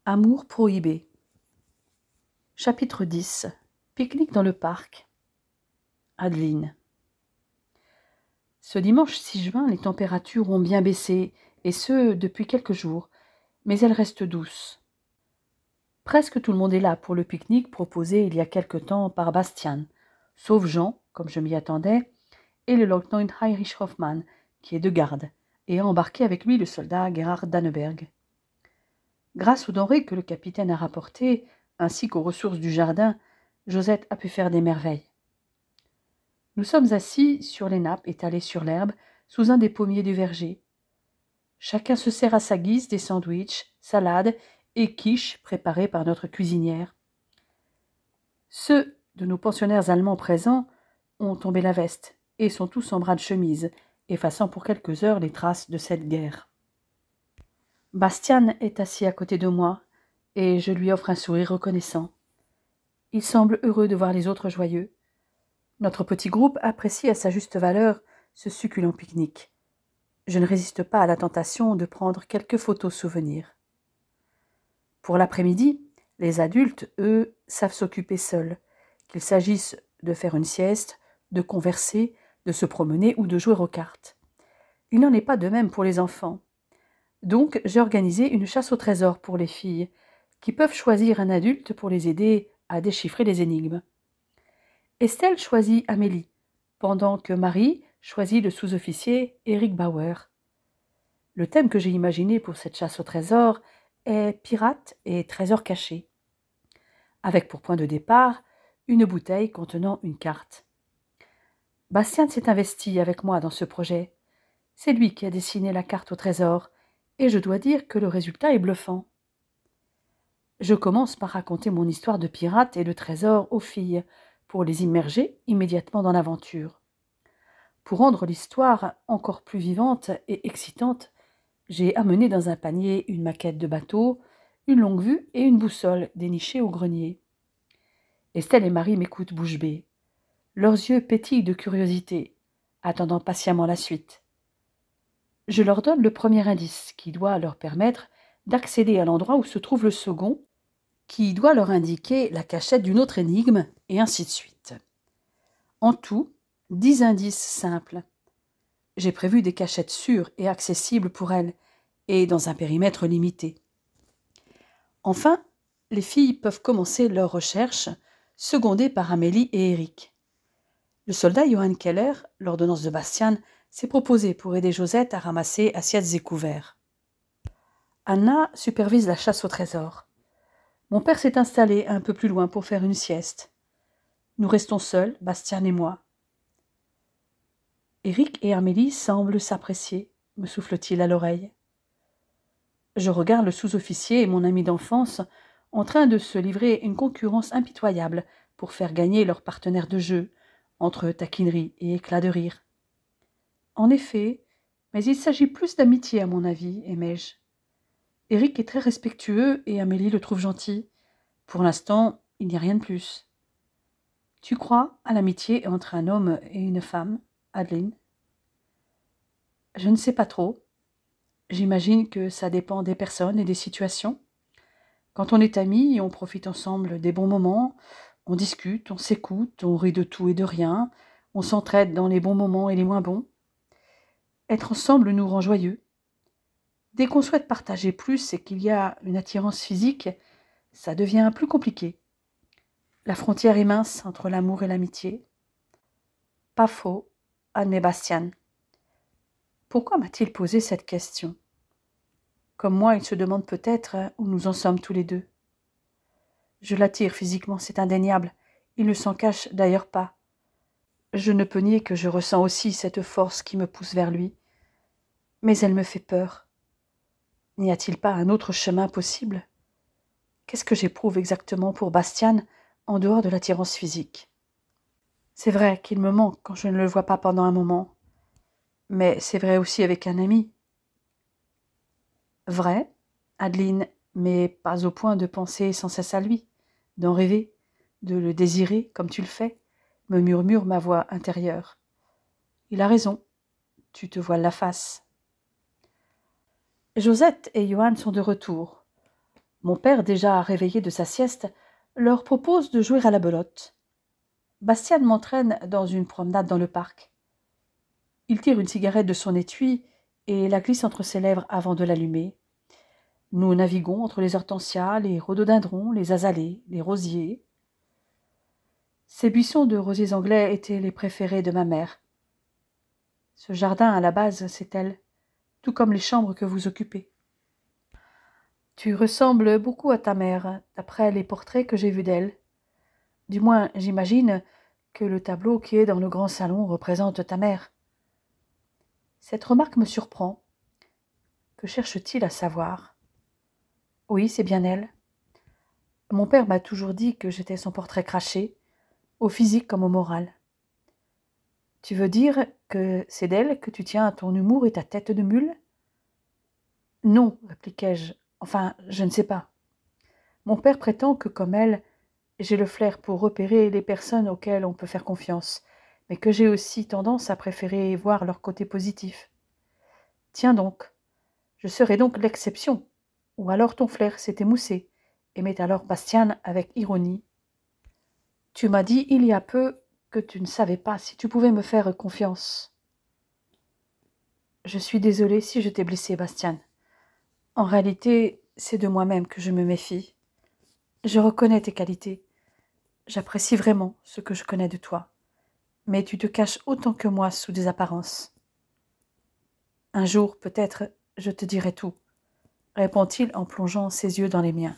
Amour prohibé. Chapitre 10. Pique-nique dans le parc. Adeline. Ce dimanche 6 juin, les températures ont bien baissé, et ce, depuis quelques jours, mais elles restent douces. Presque tout le monde est là pour le pique-nique proposé il y a quelque temps par Bastian, sauf Jean, comme je m'y attendais, et le lieutenant Heinrich Hoffmann, qui est de garde, et a embarqué avec lui le soldat Gerhard Danneberg. Grâce aux denrées que le capitaine a rapportées, ainsi qu'aux ressources du jardin, Josette a pu faire des merveilles. Nous sommes assis sur les nappes étalées sur l'herbe, sous un des pommiers du verger. Chacun se sert à sa guise des sandwichs, salades et quiches préparées par notre cuisinière. Ceux de nos pensionnaires allemands présents ont tombé la veste et sont tous en bras de chemise, effaçant pour quelques heures les traces de cette guerre. Bastian est assis à côté de moi, et je lui offre un sourire reconnaissant. Il semble heureux de voir les autres joyeux. Notre petit groupe apprécie à sa juste valeur ce succulent pique-nique. Je ne résiste pas à la tentation de prendre quelques photos souvenirs. Pour l'après-midi, les adultes, eux, savent s'occuper seuls, qu'il s'agisse de faire une sieste, de converser, de se promener ou de jouer aux cartes. Il n'en est pas de même pour les enfants. Donc, j'ai organisé une chasse au trésor pour les filles, qui peuvent choisir un adulte pour les aider à déchiffrer les énigmes. Estelle choisit Amélie, pendant que Marie choisit le sous-officier Eric Bauer. Le thème que j'ai imaginé pour cette chasse au trésor est pirates et trésors cachés, avec pour point de départ une bouteille contenant une carte. Bastien s'est investi avec moi dans ce projet. C'est lui qui a dessiné la carte au trésor, et je dois dire que le résultat est bluffant. Je commence par raconter mon histoire de pirate et de trésor aux filles, pour les immerger immédiatement dans l'aventure. Pour rendre l'histoire encore plus vivante et excitante, j'ai amené dans un panier une maquette de bateau, une longue vue et une boussole dénichée au grenier. Estelle et Marie m'écoutent bouche bée. Leurs yeux pétillent de curiosité, attendant patiemment la suite. Je leur donne le premier indice qui doit leur permettre d'accéder à l'endroit où se trouve le second, qui doit leur indiquer la cachette d'une autre énigme, et ainsi de suite. En tout, 10 indices simples. J'ai prévu des cachettes sûres et accessibles pour elles, et dans un périmètre limité. Enfin, les filles peuvent commencer leurs recherches, secondées par Amélie et Eric. Le soldat Johann Keller, l'ordonnance de Bastian, s'est proposé pour aider Josette à ramasser assiettes et couverts. Anna supervise la chasse au trésor. Mon père s'est installé un peu plus loin pour faire une sieste. Nous restons seuls, Bastian et moi. Eric et Amélie semblent s'apprécier, me souffle-t-il à l'oreille. Je regarde le sous-officier et mon ami d'enfance en train de se livrer une concurrence impitoyable pour faire gagner leur partenaire de jeu, entre taquinerie et éclat de rire. En effet, mais il s'agit plus d'amitié à mon avis, aimai-je. Eric est très respectueux et Amélie le trouve gentil. Pour l'instant, il n'y a rien de plus. Tu crois à l'amitié entre un homme et une femme, Adeline? Je ne sais pas trop. J'imagine que ça dépend des personnes et des situations. Quand on est amis, on profite ensemble des bons moments, on discute, on s'écoute, on rit de tout et de rien, on s'entraide dans les bons moments et les moins bons. Être ensemble nous rend joyeux. Dès qu'on souhaite partager plus et qu'il y a une attirance physique, ça devient plus compliqué. La frontière est mince entre l'amour et l'amitié. Pas faux, admet Bastian. Pourquoi m'a-t-il posé cette question? Comme moi, il se demande peut-être où nous en sommes tous les deux. Je l'attire physiquement, c'est indéniable. Il ne s'en cache d'ailleurs pas. Je ne peux nier que je ressens aussi cette force qui me pousse vers lui. Mais elle me fait peur. N'y a-t-il pas un autre chemin possible? Qu'est-ce que j'éprouve exactement pour Bastian en dehors de l'attirance physique? C'est vrai qu'il me manque quand je ne le vois pas pendant un moment, mais c'est vrai aussi avec un ami. Vrai, Adeline, mais pas au point de penser sans cesse à lui, d'en rêver, de le désirer comme tu le fais, me murmure ma voix intérieure. Il a raison, tu te voiles la face. Josette et Johan sont de retour. Mon père, déjà réveillé de sa sieste, leur propose de jouer à la belote. Bastian m'entraîne dans une promenade dans le parc. Il tire une cigarette de son étui et la glisse entre ses lèvres avant de l'allumer. Nous naviguons entre les hortensias, les rhododendrons, les azalées, les rosiers. Ces buissons de rosiers anglais étaient les préférés de ma mère. Ce jardin, à la base, c'est elle, tout comme les chambres que vous occupez. Tu ressembles beaucoup à ta mère, d'après les portraits que j'ai vus d'elle. Du moins, j'imagine que le tableau qui est dans le grand salon représente ta mère. Cette remarque me surprend. Que cherche-t-il à savoir? Oui, c'est bien elle. Mon père m'a toujours dit que j'étais son portrait craché, au physique comme au moral. Tu veux dire que c'est d'elle que tu tiens ton humour et ta tête de mule? Non, répliquai-je. Enfin, je ne sais pas. Mon père prétend que, comme elle, j'ai le flair pour repérer les personnes auxquelles on peut faire confiance, mais que j'ai aussi tendance à préférer voir leur côté positif. Tiens donc, je serai donc l'exception. Ou alors ton flair s'est émoussé, aimait alors Bastian avec ironie. Tu m'as dit il y a peu que tu ne savais pas si tu pouvais me faire confiance. Je suis désolée si je t'ai blessé, Bastian. En réalité, c'est de moi-même que je me méfie. Je reconnais tes qualités. J'apprécie vraiment ce que je connais de toi. Mais tu te caches autant que moi sous des apparences. Un jour, peut-être, je te dirai tout, répond-il en plongeant ses yeux dans les miens.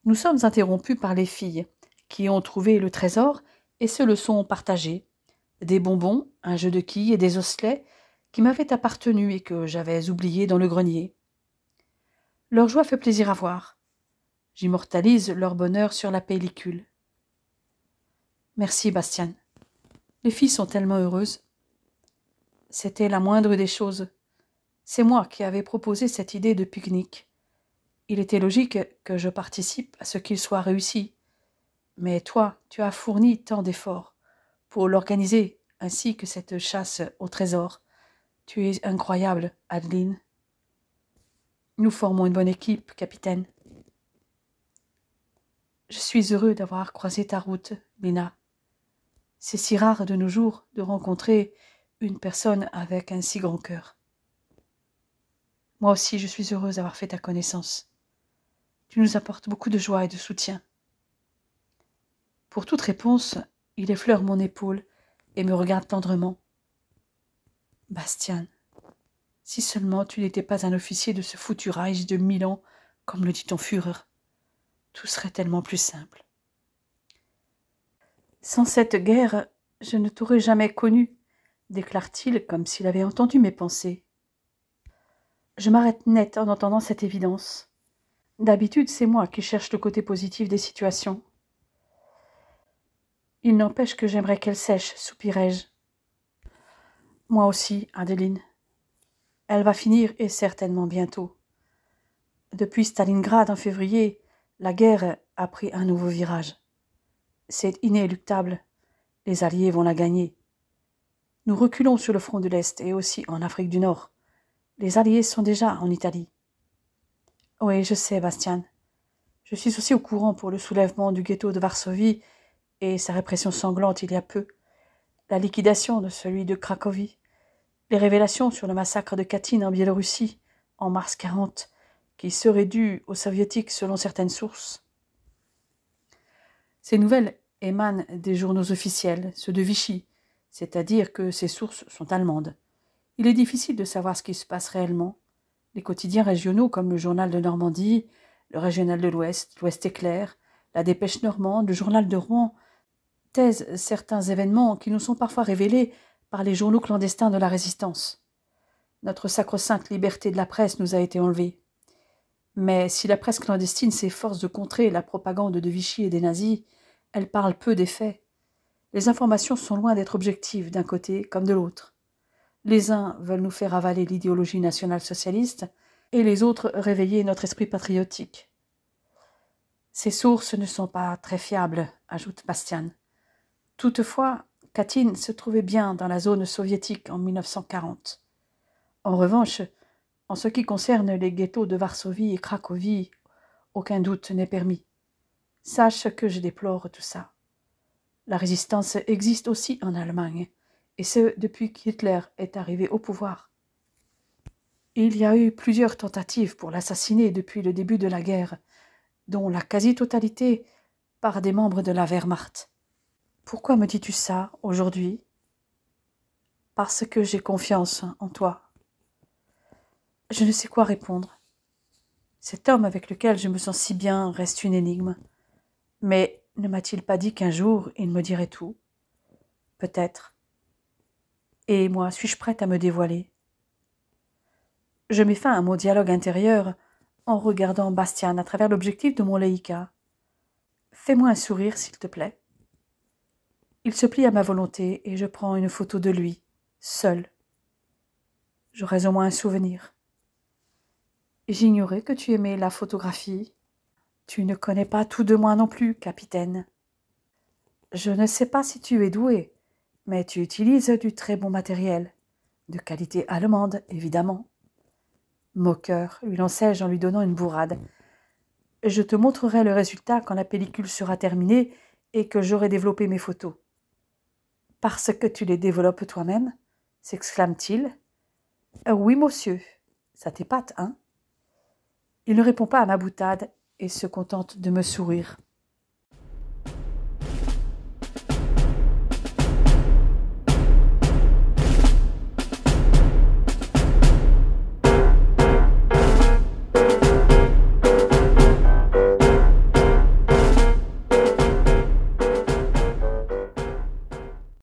Nous sommes interrompus par les filles, qui ont trouvé le trésor et se le sont partagé. Des bonbons, un jeu de quilles et des osselets qui m'avaient appartenu et que j'avais oubliés dans le grenier. Leur joie fait plaisir à voir. J'immortalise leur bonheur sur la pellicule. Merci, Bastian. Les filles sont tellement heureuses. C'était la moindre des choses. C'est moi qui avais proposé cette idée de pique-nique. Il était logique que je participe à ce qu'il soit réussi. Mais toi, tu as fourni tant d'efforts pour l'organiser, ainsi que cette chasse au trésor. Tu es incroyable, Adeline. Nous formons une bonne équipe, capitaine. Je suis heureux d'avoir croisé ta route, Lina. C'est si rare de nos jours de rencontrer une personne avec un si grand cœur. Moi aussi, je suis heureuse d'avoir fait ta connaissance. Tu nous apportes beaucoup de joie et de soutien. Pour toute réponse, il effleure mon épaule et me regarde tendrement. Bastian, si seulement tu n'étais pas un officier de ce foutu Reich de Milan, comme le dit ton Führer, tout serait tellement plus simple. Sans cette guerre, je ne t'aurais jamais connu, déclare-t-il comme s'il avait entendu mes pensées. Je m'arrête net en entendant cette évidence. D'habitude, c'est moi qui cherche le côté positif des situations. Il n'empêche que j'aimerais qu'elle sèche, soupirai-je. Moi aussi, Adeline. Elle va finir, et certainement bientôt. Depuis Stalingrad en février, la guerre a pris un nouveau virage. C'est inéluctable. Les Alliés vont la gagner. Nous reculons sur le front de l'Est et aussi en Afrique du Nord. Les Alliés sont déjà en Italie. Oui, je sais, Bastian. Je suis aussi au courant pour le soulèvement du ghetto de Varsovie et sa répression sanglante il y a peu, la liquidation de celui de Cracovie, les révélations sur le massacre de Katyn en Biélorussie en mars 40, qui serait dû aux soviétiques selon certaines sources. Ces nouvelles émanent des journaux officiels, ceux de Vichy, c'est-à-dire que ces sources sont allemandes. Il est difficile de savoir ce qui se passe réellement. Les quotidiens régionaux comme le Journal de Normandie, le Régional de l'Ouest, l'Ouest éclair, la Dépêche normande, le Journal de Rouen, taisent certains événements qui nous sont parfois révélés par les journaux clandestins de la Résistance. Notre sacro-sainte liberté de la presse nous a été enlevée. Mais si la presse clandestine s'efforce de contrer la propagande de Vichy et des nazis, elle parle peu des faits. Les informations sont loin d'être objectives d'un côté comme de l'autre. Les uns veulent nous faire avaler l'idéologie nationale-socialiste et les autres réveiller notre esprit patriotique. Ces sources ne sont pas très fiables, ajoute Bastian. Toutefois, Katyn se trouvait bien dans la zone soviétique en 1940. En revanche, en ce qui concerne les ghettos de Varsovie et Cracovie, aucun doute n'est permis. Sache que je déplore tout ça. La résistance existe aussi en Allemagne, et ce depuis qu'Hitler est arrivé au pouvoir. Il y a eu plusieurs tentatives pour l'assassiner depuis le début de la guerre, dont la quasi-totalité par des membres de la Wehrmacht. Pourquoi me dis-tu ça aujourd'hui? Parce que j'ai confiance en toi. Je ne sais quoi répondre. Cet homme avec lequel je me sens si bien reste une énigme. Mais ne m'a-t-il pas dit qu'un jour il me dirait tout? Peut-être. Et moi, suis-je prête à me dévoiler? Je mets fin à mon dialogue intérieur en regardant Bastian à travers l'objectif de mon Leica. Fais-moi un sourire, s'il te plaît. Il se plie à ma volonté et je prends une photo de lui, seul. J'aurais au moins un souvenir. J'ignorais que tu aimais la photographie. Tu ne connais pas tout de moi non plus, capitaine. Je ne sais pas si tu es doué, mais tu utilises du très bon matériel, de qualité allemande, évidemment. Moqueur, lui lançai-je en lui donnant une bourrade. Je te montrerai le résultat quand la pellicule sera terminée et que j'aurai développé mes photos. Parce que tu les développes toi-même, s'exclame-t-il. Oui, monsieur, ça t'épate, hein? Il ne répond pas à ma boutade et se contente de me sourire.